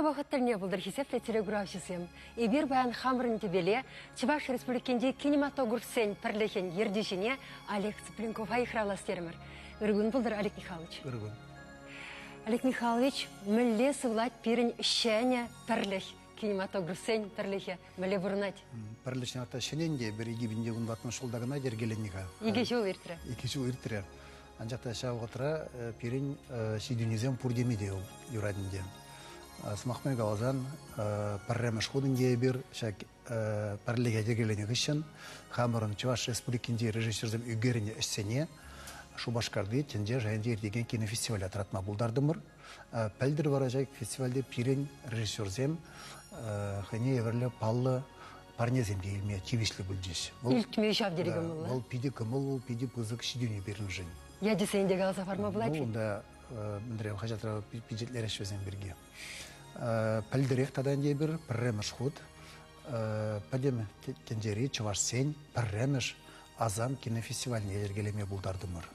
вақыттарне бұлдыр хесепле телеграфшысым. Ибір баян хамрын тебеле, Чуваш республикенде кинематографсен пірлеген ердешіне Олег Цыпленков айқыраластерімір. Үргін бұлдыр Олег Михайлович. Үргін. Олег Михайлович, мүлле сывлать пирін шәне пірлег. Кинематографсен пірлеге мүлле бұрынат. Пірлешін ата шененде бір егебінде ұнбатын шолдағына дергеленіға. Иге жол ерттірі. Иге жол ерттірі. Анжақта шау ғытыра пирін шидунезем пұрдемеде юрадінде. Смақмай қалазан парремеш худынде бір шак пірлеге дергеленігі үшін Хамырын Чуваш республикінде режиссерзем үгеріне ішсене Шубашкарды тенде жайынде ердеген кинофестиваль атыратма бұлдардымыр. Пәлдір баражай фестивальде пирен режиссерзем хане еверлі паллы парнеземде елме чивишлі бүлдес. Үлтіме жав дерегім ұлы. Ол пиде кымыл, ол пиде пызық шидюне берін жын. Яды сейінде қалса фарма бұлайды? Онда міндірем қажатыра пиджетлер әшвезен бірге. Пәлдірек тадан де бір пірреміш худ. Пәдем кендері Чуваш сен пірреміш азам кинофестивальне ергелеме бұлдардымыр.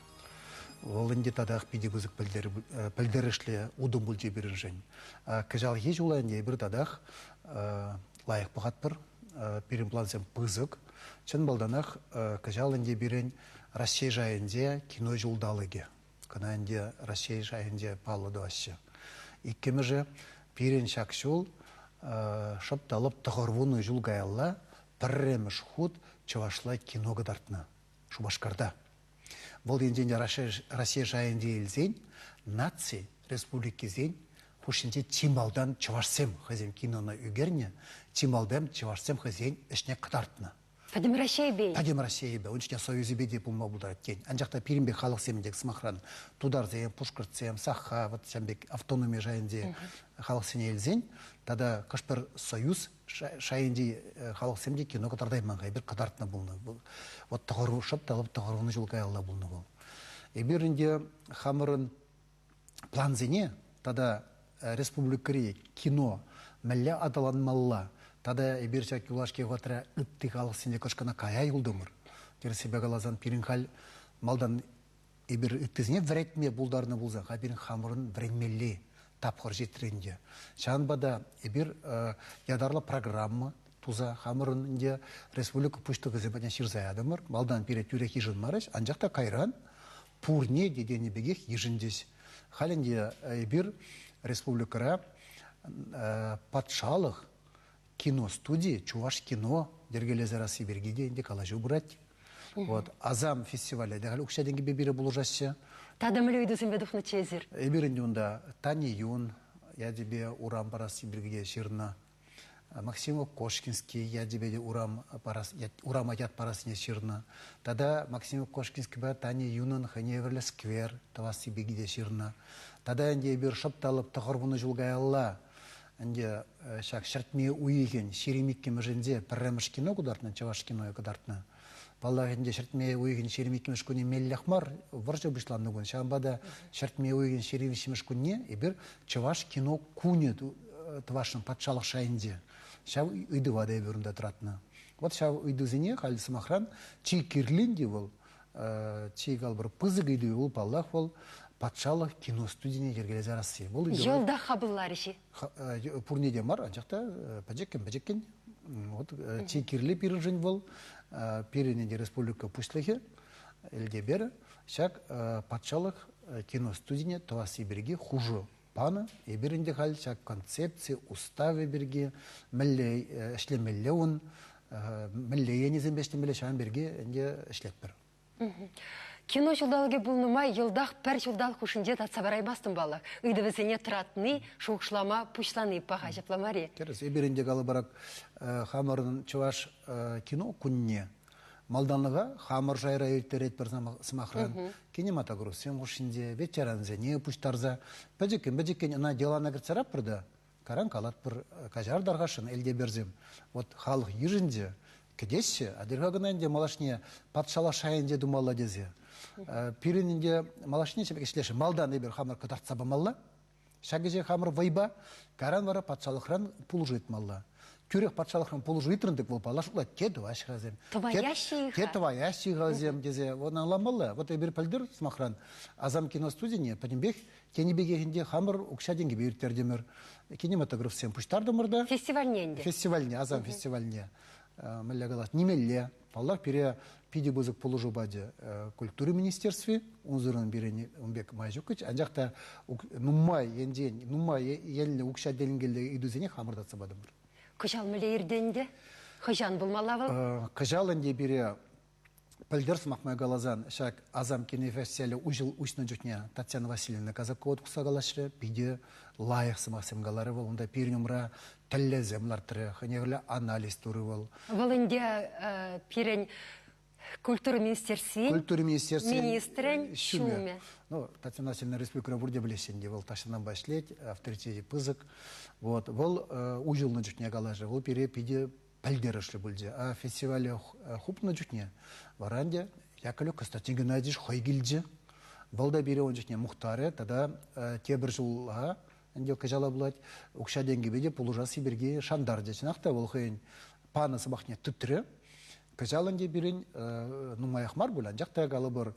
Ол инде тадақ пиде бұзық пәлдірішлі удым бұлде берін жын. Кәжал еш олайын де бір тадақ лайық бұғат бір. Перен плансем пызык. Чын балданах кажалынде берен Россия жайынде кино жолдалыге. Кананде Россия жайынде паллы дуашы. Иккемі же перен шак жол шапталып тұғырвуны жол гайалла пірреміш худ Чувашла кино гадартына. Шубашкарда. Бұл енденде Россия жайынде елзен наци республики зен Хушинде Тималдан Чувашсем хазем киноны үгерне, Тималдам Чувашсем хазен ішне қытартына. Падем Россия бей? Падем Россия бей. Оншне Союзы бей деп ұлма бұлдар кен. Анжақта Пиринбек халық семендек смахран Тударзем, Пушкарцем, Саха, вот Шамбек автономия жайынде халық сене елзен. Тада Кашпер Союз шайынде халық семде кино қытардайманға бір қытартына бұлны. Вот тұғыру шапталып тұғыруны жылғай алла бұлны бұл. Еберінде хамырын план зене, тада республикари кино мәлле адаланмалла. Тада еберчак юлашке ғатыра үтті халық сенде көшкана кая юлдымыр. Керсебе қалазан пиринхал малдан ебер үттізіне вретме бұлдарыны бұлзан. Қаберін хамырын вретмелі тапқыр жетірінде. Шанбада ебер ядарлы программа туза хамырынде республика пұшты ғызебаден шырзай адымыр. Малдан перет юрек ежін марыш, анжақта кайран пурне дедені бегех ежіндес. Халінде ебер республикара патшалық кино-студии, Чуваш кино, дергелезара Сибиргиде, инде калажу брать. Вот, азам фестиваля, дегал укшаденги бебире булужаще. Тада мөлі өйдесін бедуқны чезір? Эберінде онда Тани Юн, я тебе урам парас Сибиргиде ширна. Максимов Кошкинский, я тебе урам аят парасыне ширна. Тада Максимов Кошкинский ба Тани Юнын ханеверлі сквер, тавас Сибиргиде ширна. Тада энде бир шапталып тағырбыны жылғай алла. Энде шак шартмее уйген шеремикке mëженде пірреміш кино кудартына, Чуваш кино кудартына. Баллах энде шартмее уйген шеремикке mëшкуне меллахмар варжа бұшланды күн. Шамбада шартмее уйген шеремикке mëшкуне и бір Чуваш кино куне твашын патшалық шайынде. Шав үйді вада берінде тұратына. Вот шав үйді зене қалды сымақран чей керлинде бол, чей қал бір пызы үйді ол баллах бол, патшалық кино-студияне ергелезе Россия. Жолда қабыллар іші? Пурнеде мар, анчақта пәжеккен. Чей керлі пирін жын бол, пиріненде республика пүшлігі, әлде бері, шак патшалық кино-студияне Тавасы берге хужу паны, еберінде қал шак концепция, уставы берге, мәлле әшлемелі он, мәлле енезен бәштемелі шағын берге әнде әшлеп бір. Кино жылдалығы бұлнымай, елдақ пәр жылдал құшынде татсабарай бастым балық. Үйдівізіне тұратыны, шоқшылама, пұшланы паға жапламаре. Керес, еберінде қалы барак хамырын Чуваш кино күнне. Малданлыға хамыр жайра өйттер бір сымақран. Кинематографсен құшынде, ветеранзене пұштарза. Бәдекен, ана делана кірцарап бірді. Каран қалат бір кажардарғашын әлде берзем. Вот халық ежінде кедесі, адырғағынайынде малашне патшала шайынде думалла дезе. Пиринінде малашне себек ішлеші малдан ебір хамыр кытартса бамалла. Шагеже хамыр вайба, каран бара патшалықран пул жет малла. Кюрех патшалықын полужу итрындык бол палашула теді вашхазем. Твоящий газем дезе. Вот наламалы. Вот бир пальдыр смахран. Азам киностудияне подимбех тенебегехинде хамыр укшаденге биртердемер. Кинематограф сем пуштардымырда. Фестивальне, Азам фестивальне. Мэллягалат немелле. Паллах пере пиди бузык полужу баде культуры министерстве. Унзырын бире умбек майжукыч. Анжакта нумай енден, нумай елне укшаделингелде идузене хамырдатса бадымыр. Кыжал міле ерденде? Кыжан болмалавыл? Кыжал энде бире пальдерс махмай галазан шак Азам кинофестивале ужил учно жутня Татьяна Васильевна Казакова куса галашры пиде лайық сымақсым галары бол. Онда пирнумра тәлле землартыры, ханегілі анализ туры бол. Бұл инде пирен культура министерстве министрен шуме. Татьяна Васильевна республика бурде білесенде бол ташынан башлет, авторитеті пызык. Вот, бұл ужил на жутня галажы, бұл пире пиде пальдерышлы бульде. А фестивале хуп на жутня варанде якалю Константин Геннадьевич Хойгилдже. Волда бире он жутня мухтары, тогда те бір жылға Андел кажала булать, укша деньги беде полужа сибирге шандар дечнахта волхейн пана сабахне тутре. Кажаланде бирин нумаяхмар булан жакта галыбыр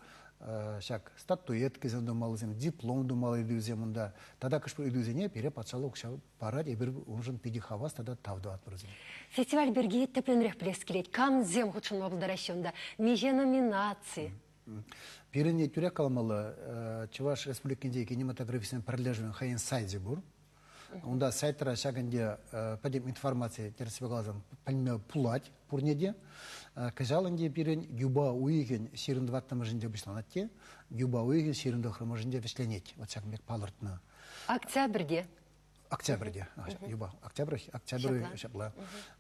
шак статуэт кезен думалызем, диплом думал идуземунда. Тогда кышпыр идузене пере патшалы укша парад эбир унжын пиди хавас тогда тавду атбырызем. Фестиваль берги тепленрех плескелет. Кам зем худшын мабылдаращында. Меже номинации. Пиренне тюрек калмалы Чуваш республикинде кинематографисен прилежен хайын сайзе бур. Онда сайтра шаганде подем информация терсебе глазом пальме пулать пурнеде. Кажаланде пирен юба уйген сирындваттамы жинде бышланатте, юба уйген сирындохрымы жинде вешленеть. Вот шагмек палыртны. Октябрьде. Октябрьде. Юба. Октябрь шабла.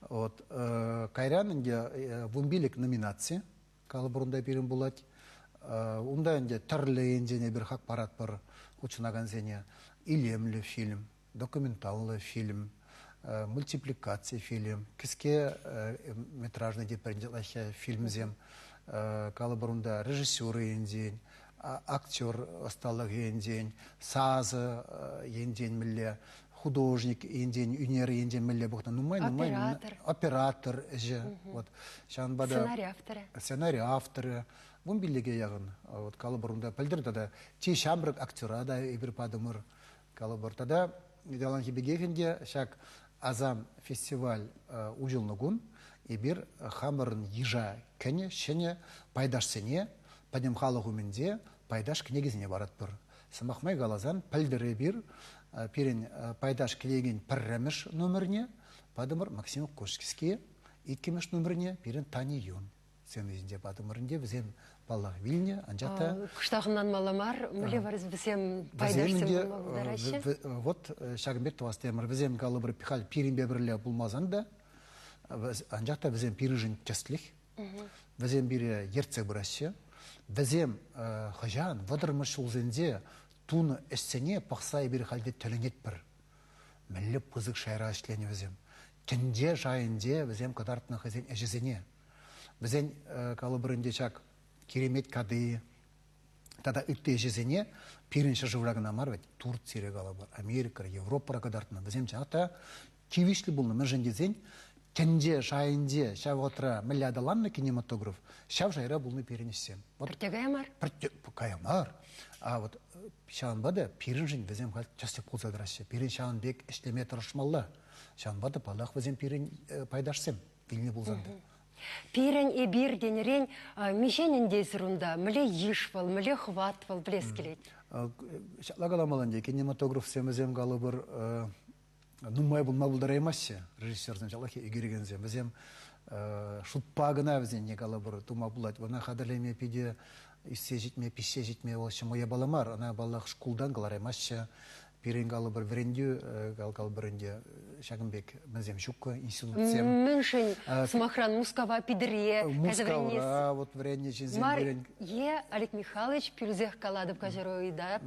Вот кайранынде вумбилик номинации калбурунда пирен булать. Унда инде тарлы индене бир хак парад бар учунаган зене илемлі фильм, документаллы фильм, мультипликация фильм, кіске метражный депендентлахе фильм зем, калабарунда режиссеры индень, актер осталых индень, сазы индень милле, художник индень, юнер индень милле бухта, оператор же, вот, сценарий авторы. Бун биллеге ягын, вот калабарунда пальдырда да, ти шамрык актера да ибир падымыр калабарда да, идалан хибегехенде шак Азам фестиваль ужылнығын, ибир хамырын ежа кәне, шене пайдаш сене, падем халық үменде пайдаш кнегізіне барат бір. Самахмай галазан пальдыры бир, пирен пайдаш келеген пірреміш номеріне, падымыр Максим Кошкиске, иткеміш номеріне пирен Тани Юн. Сен изінде падымырынде бізем баллах вильне, анжата... Кыштағынан маламар, мүле барыз бізем пайдашсен болмалдарашы? Вот шагымбек туастемір, бізем калыбыр пихал пиринбе бірле бұлмазанда, анжата бізем пирижін честлих, бізем бире ерцек бұрашы, бізем хыжан, вадырмыш ұлзенде туны эшсене пақсай бір халде төленет бір. Мәлі пызық шайра ашлене бізем. Тінде жайынде бізем кадартына хызен әжізене. Бізен калыбырынде чак керемет кады, тада үтті ежезене пирінші жыврагына марвет Турция калыбыр, Америка, Европа кадартына. Бізем чакта кивишлі бұлны мүржендезен, тінде жайынде шав отыра миллиадаланны кинематограф, шав жайра бұлны пирінішсен. Пірте каямар? Каямар. А вот шағынбады пиріншін бізем қал частек қолзадырашы. Пирін шағын бек ішлеме тұрышмалла. Шағынбады палақ бізем пирін пайдашсем, вильне бұлзанды. Пирен и бир денерен мишенен дезрунда, мле ешвал, мле хватвал, блескелет. Лагаламаланде кинематограф семезем галыбыр нумай булма булдараймаsse режиссерден жалахи игергензем. Бізем шутпагына бізен не галыбыр тума булать. Вона хадалеме пиде иссе житме, пише житме олшы моя баламар. Она балах шкулдан галараймаsse. Пирен галыбыр вренде, галбырынде Шагымбек мезем шукка институтсем. Міншін смахран Мускава пидре. Мускава, вот вренде чензем. Мар, Олег Михайлович пирзех каладып кажероида.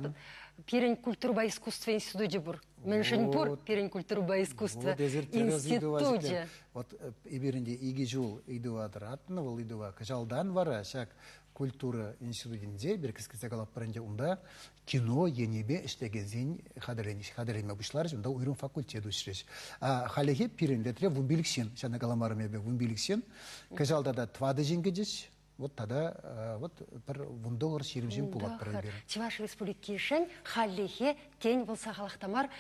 Пирен культурба искусства институте бур. Міншін бур пирен культурба искусства институте. Вот иберінде иги жул идуа дыратны, ол идуа кажалдан вара, шак культура институтинде бир кискисе калап барынде унда кино енебе иштегензин хадеренме бушлар унда уйрун факультет учреш. Халеге пиринлетре вумбиликсен, шана каламармебе вумбиликсен, кажалда да твады жингедеш, вот тогда вот пер вундолар ширимжин пулат барабер. Чуваш республикишен халеге тень болса халахтамар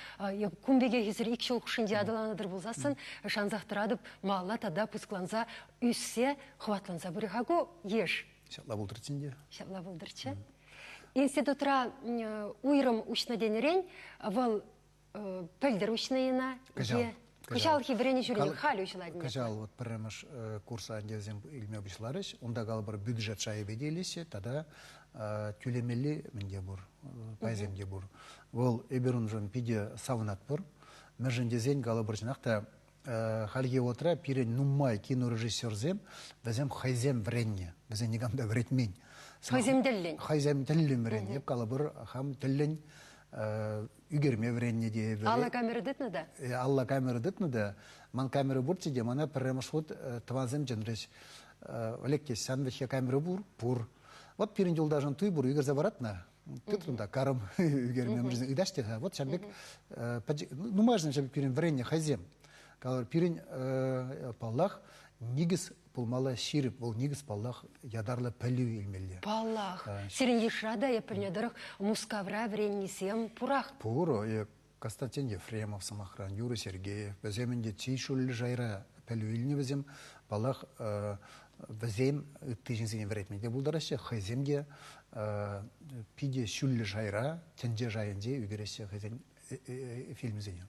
кумбеге хизер икшол кушинде адаланадыр болсасын, шанзахтырадып малла тада пускланса үссе хватланса бурихагу еш. Шатла булдырчинде. Шатла булдырчы. Институтра уйрым учна денерен, вал пельдер учнаена. Качал хибрене жюрин хали учладин. Качал вот премаш курса андезем илме бишларыш, онда галбар бюджет шай беделисе, тада тюлемели менде бур, пайземде бур. Вол эберун жон пиде савнат бур. Межендезен галбар жинакта халге отра пирен нумай кинорежиссерзем, везем хайзем вренне, везем негамда вретмень. Хайзем деллен. Хайзем деллен вренне, галбар хам деллен үгерме вренне де. Алла камера дытны да? Алла камера дытны да. Ман камера бурчи де, мана премашхут твазем дженреш. Олекте сандвихе камера бур. Вот пирен жолдажын туй бур, үгер забаратна. Тытрында карым үгерме мрезен. Идаште, вот шамбек, ну мажын шамбек пирен вренне хайзем. Пирин паллах нигіз пулмала ширип, ол нигіз паллах ядарлы пәлі илмелі. Паллах. Сирин ешрада епілнедірік мускавра вреннесем пурах. Пуру, Константин Ефремов самахран, Юрий Сергеев, бәземінде чейшулі жайра пәлі иліне бәзем, паллах бәзем тежінсене вретмейде бұлдарашы, хайземге пиде шулі жайра, тенже жайынде үгересі хайзем фильмізене.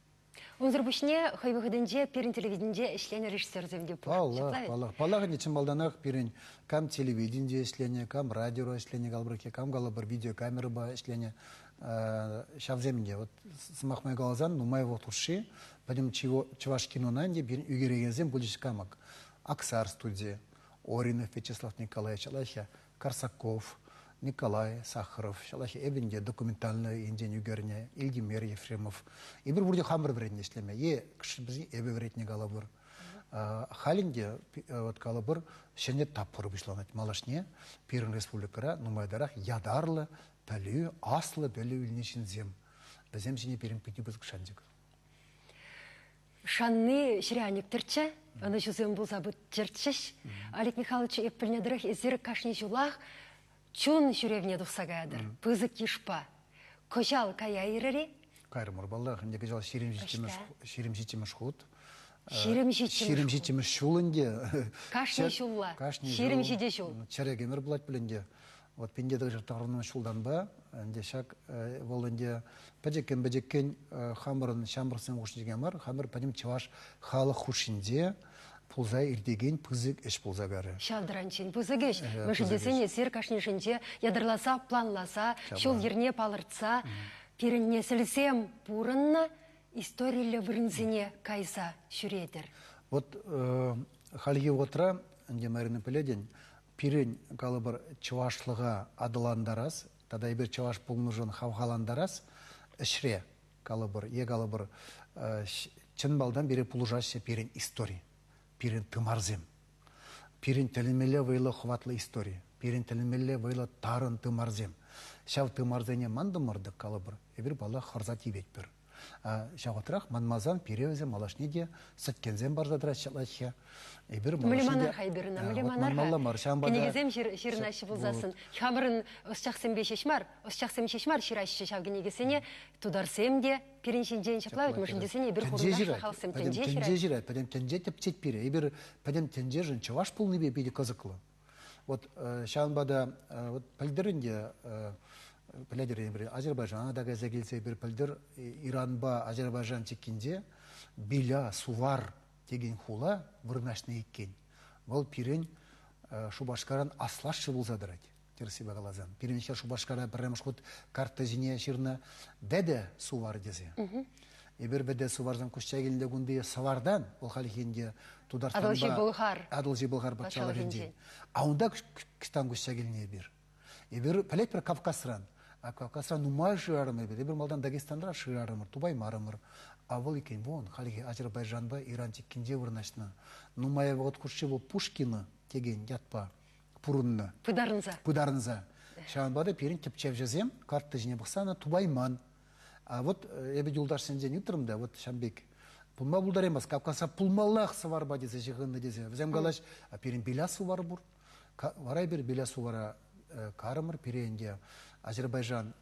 Онзыр бұшне хайбығыдынже перін телевиденде ішлене режиссерземде пур. Паллах нечем балданақ перін кам телевиденде ішлене, кам радио ішлене галбырке, кам галабыр видеокамера ба ішлене шавземде. Вот смахмай галазан, нумай вот уши, падем чеваш кинонанде перін үгерегензем бұлдеш камак. Аксар студия, Оринов Вячеслав Николаевич, Алахя Корсаков, Николай Сахаров, шалахи эбенде документальный инден югерне, Ильгимер Ефремов. И бір бурде хамбыр вредне шлеме. Кіші бізі эбе вредне галабыр. Халинде вот галабыр шене таппыры бішланат. Малашне Пирин республикара нумайдарах ядарлы, пәлі, аслы бөлі үлнешін зем. Бізем жіне Пирин піті бізік шандик. Шанны шыряник түртші, аны жүзем болса бұд жертшіш. Олег Михайлович еппілнедіріх езір кашне жулақ, чун шүревне дұқсағадыр, пызы кешпа. Кожал кая ирери? Кайрымыр баллах, инде кожал ширим житимеш худ. Ширим житимеш шулынде. Кашне шулла, ширим жиде шул. Чарегемір бұлат білінде. Вот пендеді жыртағырынан шулдан ба, инде шак бол инде бәжеккен хамырын шамбырсын құшынжеген бар, хамыр пәдім чаваш халы құшынде, пулза ирдеген пызык эш пулзагары. Шалдыранчин пызык эш. Мүшіндесен есер кашнешінче ядырласа, планласа, шол ерне палыртса, перінне сілсем пурынна историялы вырынзіне кайса шүредір. Вот халге отра, инде мәрінің піледен, пирен калыбыр чывашлыға адыландарас, тада ебір чываш пулнужын хавхаландарас, ішре калыбыр, калыбыр чын балдан бері пулужашы пирен история. Пирен тымарзем. Пирен телемеле вайлы хватлы история. Пирен телемеле вайлы тарын тымарзем. Шав тымарзене мандымырдық калыбыр. Эбір бала харзати ветпір. Шағытырақ манмазан пиревізем алашнеде сәткензем барзадыра шалайша. Мөлеманар хайберіна, мөлеманар хай. Кенегезем ширнашы болзасын. Хамырын ұсчақсем бешешмар, ұсчақсем шешмар ширашы шавгенегесене тударсем де переншінден шаплауыт, мүшіндесене бір құрындашы қалсым тенже ширай. Тенже жирай, падем тенже тепчет пире. Эбір падем тенже жын чаваш пулны бейді қызықлы. Вот шағынбада пәлдерінде Піледер Азербайжан adaga зәгелсе бір пілдер Иранба Азербайжан чеккенде биля сувар деген хула вырнашны еккен. Ол пирен шубашкаран аслашы болзадырать. Терсибе галазан. Пиреншер шубашкара біреміш құд карта жіне шырна бәді сувар дезе. Ебір бәді сувардан күшча келінде күнде савардан ол халихенде тударстанба Адылжи Бұлғар бақчалы генде. Аунда күштан күшча келіне бір. Ебір пәлет бір Кавказран. Кавказран нумай шырарымыр беді. Ебір малдан Дагестандра шырарымыр, Тубай марымыр. Авыл екен вон, халихи Азербайжанба Иран теккенде вырнашына. Нумай вғыт күшче бұл Пушкины теген ятпа. пурунны. Пыдарынза. Шағанбады перін кепчев жазем, картты жіне бұқсана тубайман. А вот эбе юлдаш сенжен ютрымда, вот Шамбек, пулма бұлдар емас, капкаса пулмаллақсы бар ба десе, жығынды десе. Взем галаш, перін белясу бар бұр. Варай бір белясу бара карымыр, перенде Азербайжан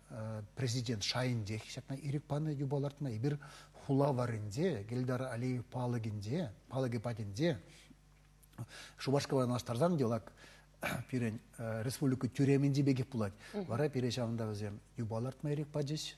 президент Шайындек, шақна ирек паны юбалартына, ибір хула варынде, Гельдар Алиев палыгінде, палыгы патенде, Шубашкова наштарзан делак, перен республика тюременде бегіп бұлад. Варай пере шағында өзем юбалартына ирек паджеш.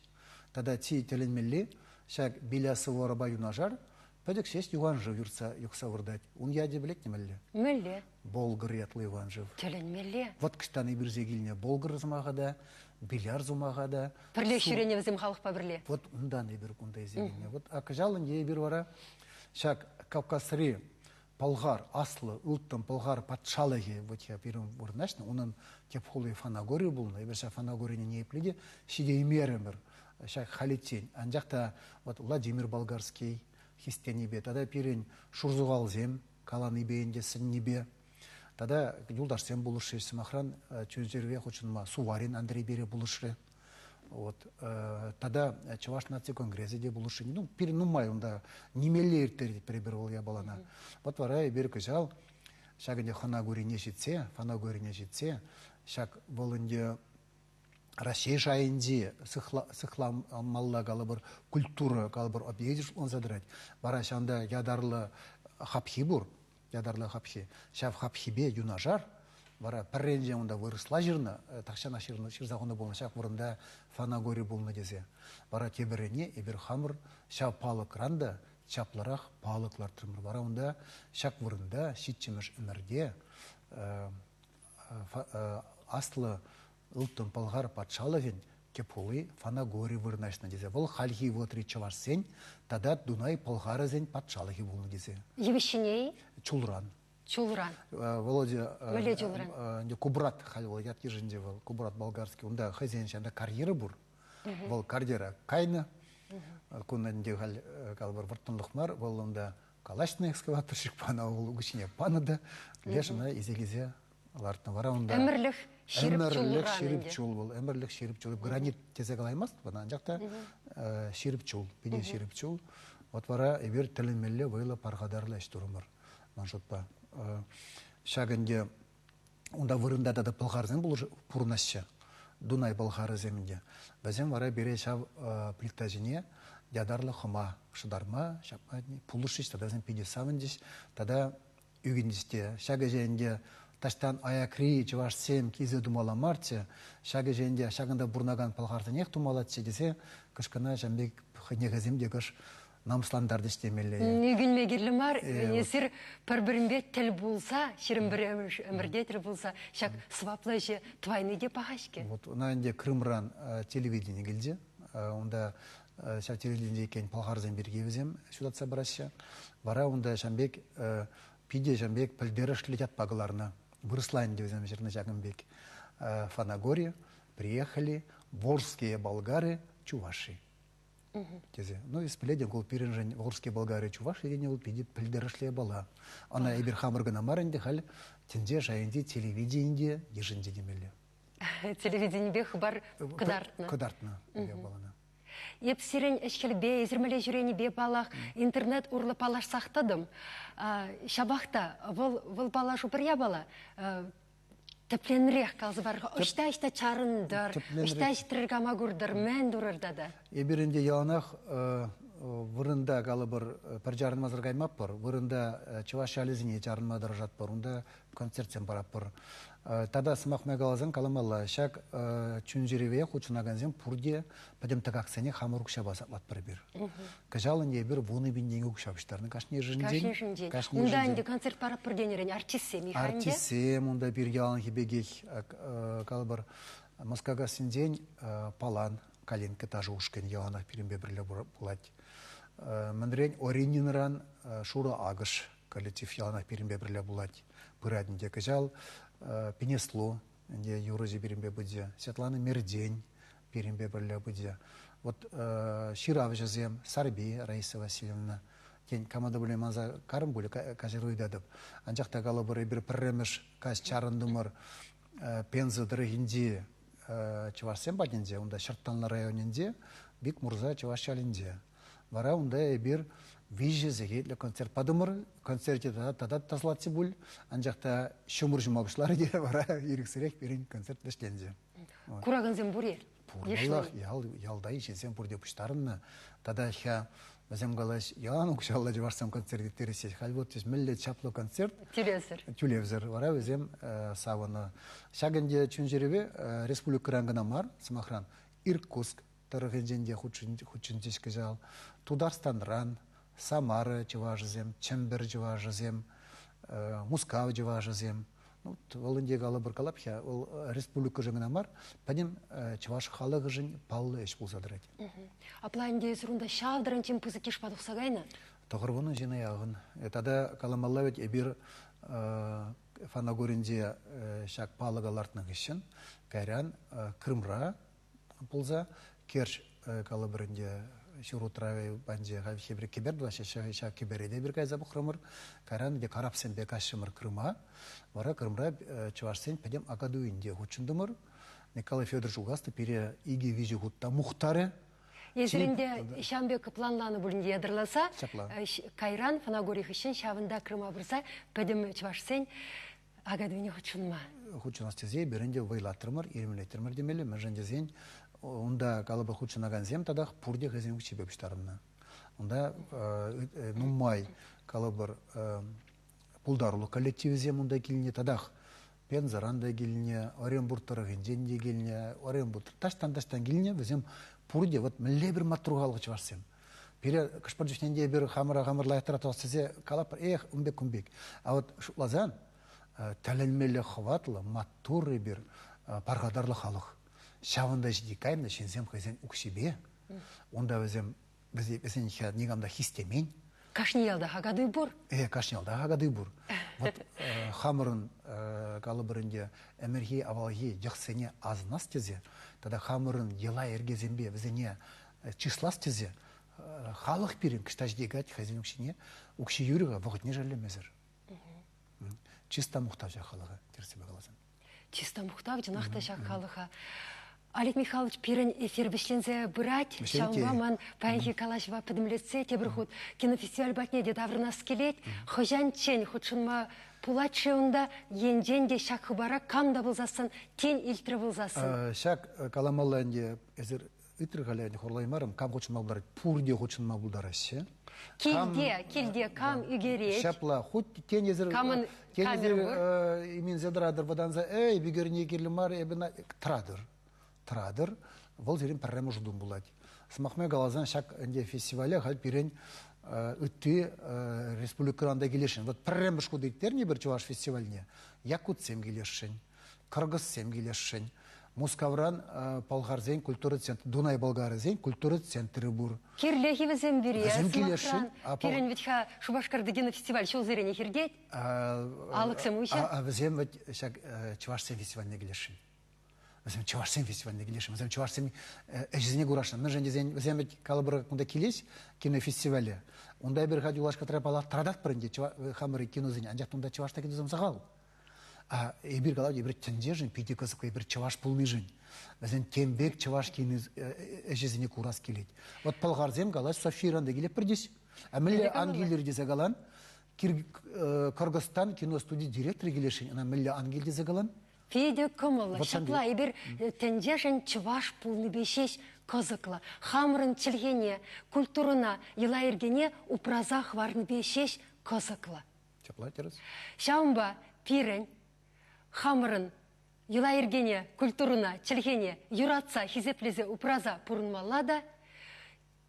Тада ти теленмелли, шак белясы вараба юнажар, пәдік шесть юған жив юқса вырдать. Он яде білек не мәлі? Мәлі. Болгыр ятлы юған жив. Теленмелли. Вот кыштаны бір зегіліне болгыр зымаға да, биляр зымаға да. Бірле шүрене візім қалықпа бірле. Вот ұндан ебір күндай зегіліне. Вот ақыжалын ебір вара, шак Кавказры, Полгар, Аслы, Улттан, Полгар, Патшалығы, вот я бірім вырнашны, оның кеп холы Фанагория болны, ебір ша Фанагорияны не епледе, шиде емерімір, шак Халитень. Анжақта вот Владимир Болгарский, хистенебе, тогда перен Шурзуғалзем, Калан ибеенде сіннебе, тогда юлдашсем болушы, Сымахран чөздерве хочынма Суварин Андрей Бере болушы. Вот, тогда Чуваш нации конгрессе де болушы. Ну, перен нумай, онда немелі ерттері прибервал я балана. Вот варай бері көжал, шагынде Фанагоріне жетсе, шаг болынде Россия жайынде сықламалла қалыбыр культура қалыбыр объедиш он задрать. Бара шанда ядарлы хапхи бұр, Шав хапхибе юнажар, бара пәрренже онда вырысла жырны, тақшана шырзағыны болны, шақ бұрында Фанагори болны дезе. Бара тебірене, ебір хамыр, шав палық ранда, чапларақ палықлар тұрмыр. Бара онда шақ бұрында, шитчеміш өмірде, аслы Улттан Полгар Патшалығын кепулы Фанагори вырнашна дезе. Бұл халхи вотри чаварсен, тада Дунай Полгаразен Патшалығы болны дезе. Евещиней? Чулран. Володя Кубрат халвал ятки жінде был, Кубрат болгарский, онда хазеншанда карьера бұр. Бұл карьера кайны, күнінде қалбыр вұрттынлықмар, бұл онда калашный экскаватор шықпана, ол үгішіне паныды, лешіна изегезе алартына вара онда. Әмірлік шеріп чул бұл, әмірлік шеріп чул. Гранит тезе қалаймас, бұдан жақта шеріп чул, пене шеріп чул. Вот вара ебір тілінмелі вайлы парғадарлы әштұрымыр. Маншотпа. Шагынде, онда вырында да пылғарзен бұл пұрнасшы. Дунай пылғары земінде. Бәзен вара бере шав пликтажыне ядарлы құма шыдарма, пұлышыш, тада зен педе савындеш, тада үгіндесте. Шагы жәнде таштан аякри, чываш сем, кезі думала марте, шагы жәнде шагында бұрнаған пылғарзен еқ думалатшы десе, кішкіна жәмбек негіземде кіш намысландарды істемелі. Нүгін мегерлі мар, есір бір-бірінбе тіл болса, шерім бір өмірде тіл болса, шак сваплайшы твайныге пағашке. Она инде Крымран телевидение келді. Онда шак телевидение екен палғарзен берге өзем, сюдатса барашы. Бара онда Шамбек, пиде Шамбек пілдерішлі ятпағыларына. Вырыслайын де өзем жеріне Жагынбек. Фанагория приехали ворские болгары Чуваши. Ну, из пледен гол перенжен ворские болгары Чуваши, и не был пилдерашлия бала. Она и берхамыргана маренде халь тенде жайынде телевидение еженде демелі. Телевидение бе хабар кыдартны. Кыдартны балана. Еп сирен әшкелбе, езірмеле жүрені бе балақ, интернет урлы палаш сақтадым. Шабақта, бұл балаш ұпыря бала, тепленірек қалзы барға. Үшті чарындар, үшті гамагурдар, мән дұрырдады. Ебірінде яланақ вырында қалы бір пір жарынмазыр қаймап бір, вырында Чуваш әлізіне жарынмадар жат бір, онда концертсен барап бір. Тада сымақ мәгалазын қаламалла, шак чүнжереве құчынағанзен пұрде пәдем тағақсене хамыр күша басаплат бір бір. Кажалын ебір вуны бінденгі күшабыштарының қашын ежінден. Онда әнде концерт барап бірденерен артиссем, артиссем, онда бір ялан хебегек қалы бір Москага сінден палан, калинка тажы ұшкен яланақ бірінбе бірлі бұлад. Мәндірен Орининран шура ағыш коллектив яланақ бірінбе бірлі бұлад. Бұрадынде кажал Пенеслу, где Юрзи Берембе Будзе, Светлана Мердень, Берембе Бля Будзе. Вот Ширав Жазем, Сарби Раиса Васильевна, кен команда бүле маза карым бүле кажыр уйдадып. Анжақта қалы бір пірреміш каз чарындымыр пензы дырығынде чывашсен баденде, онда Шырттанлы районінде, бик мұрза чываш чалінде. Вара онда бір вижі зегетлі концерт падымыр, концерте тада тазлатсы бүл, анжақта шумыр жұмабышлары де вара еріксірек берін концерт бешленде. Курағынзен бұр ел? Пурмаллах, ялдай шенсен пурде пұштарынна, тада ха Бәзем қалаш, ян ұқшалла жеварсам концерт тересеш. Халбот теш мілле чаплы концерт. Тюлевзір. Вара өзем савыны. Шагынде чүнжереве республика рангына мар, Смахран, Иркутск, Тарығынженде хучынчешкі жал, Тударстанран, Самары жеважызем, Чембер жеважызем, Мускав жеважызем. Волынде қалы бір қалап, республика жыңына мар, пәдем чеваш халық жын паллы әш болсадыр әді. Аплайынде сұрында шавдырын тем пызы кеш падықса қайна? Тоғырғының жины яғын. Тада қаламалла өт әбір фанагорінде шак палығалартының ішін, кәрян Крымра болса, керш қалы бірінде Шуру траве банже хавшебре кибердва шаша кибереде бір кайза бұқырымыр. Каран де карапсен бекашымыр Крыма. Вара Крымра чувашсен педем акадуинде хучындымыр. Николай Федорович Угасты пере иги вижи хутта мухтары. Езірінде Шамбек планланы бүлінде ядырласа, Кайран Фанагорих үшін шавында Крыма бұрса, педем чувашсен акадуине хучынма. Хучынастезе берінде вайлаттырмыр, ермелеттірмір демелі, мәржендезен Онда қалыбы худшынаған зем тадақ пұрде ғазем күші бөпіштарымна. Онда нұммай қалыбыр пұлдарылы коллективі зем онда келіне тадақ Пензаранда келіне, Оренбурттары ғенженде келіне, Оренбурттар таштан келіне бізем пұрде мүлі бір маттруғалық чыварсем. Пере кышпар жүшненде бір қамыр лайықтыра тоғыстызе қалап үмбек күмбек. А шулазан тәлілмелі хватлы, маттуры бір парғадарлы халық. Шавында жиди кайымда шенсем хайзен укшибе. Онда өзем безен негамда хистемень. Кашниялда хагады бур. Кашниялда хагады бур. Вот хамырын калыбырынде эмерхи авалхи жақсене азнас тезе, тада хамырын ела ергезембе безене числас тезе, халық берін кыштаждегать хайзен укшине, укши юріға вғытне жерлемезір. Чиста мұқтавжа халығы терсебе қалазын. Чиста мұқтавжа нақтажа халыға. Олег Михайлович пирен эфир бешлензе бұрат, шауға ман пәйхи калашыва пөдімлетсе, тебір худ кинофестиваль батне де даврынас келет, хожан чен худшынма пулат шеунда енжен де шак хыбара камда бұлзасын, тен илтірі бұлзасын. Шак каламалла әнде әзір үтір ғалі әнде хорлаймарым, кам худшынма бұлдар, пурде худшынма бұлдар әші. Келде, кам үгерет. Шапла, худ тен езір имен зедрадыр ваданза, әй, бігеріне келі мар, әбіна Традыр, бұл жерін пәррәмі жұдым болады. Смақмай қалазан шак әнде фестиваля ғал берен үтті республикаранда келешін. Вот пәррәмі жұқу дейттер не бір чуваш фестивальне? Якутсем келешін, Кыргызсем келешін, Мускавран Палғарзен культура центр, Дунай Болгарызен культура центры бұр. Керлехи візем бере, Смақран, перен ветха Шубашкардыгені фестиваль шол зерене хергет? Алықсем ұйша? Візем чувашсем фестивальне келешін. Bizim çuvarsın festivaline gidiyoruz. Bizim çuvarsın ejizine uğraşın. Ben önce bizim kalabıra kunda kilis kino festivali. Onda bir hadi ulaşka trapalar tradat pırınca hamırı kino zine. Ancak onda çuvarsta gidiyoruz sağal. Bir kalab bir tencerjin piti kızık bir çuvaş pulmijin. Bizim tembek çuvaş kino ejizine uğraş kilit. Ot palgarzem kalab Sofiranda gelip pırdis. Amelle Angildir diye galan. Kırgızistan kino stüdyo direktörü gelişin. Amelle Angildir diye galan. Федя Кымылы, шапла, ебір тәнжешін чываш пулны бешеш кызықлы. Хамырын чілгене, культурына, ела ергене упраза хварны бешеш кызықлы. Шапла, терес. Шаумба пирен, хамырын, ела ергене, культурына, чілгене, юратса, хизеплезе упраза пурынмалада,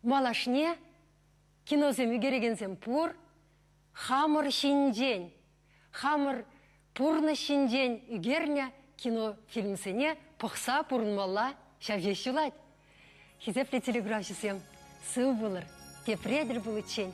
малашне, кинозем үгерегензем пур, хамыр шинжен, хамыр Пурны шинден үгерня кинофильмсене пұқса пұрынмалла шавжешілад. Хизепле телеграфшысем сыл бұлыр, тепредір бұл үтчен.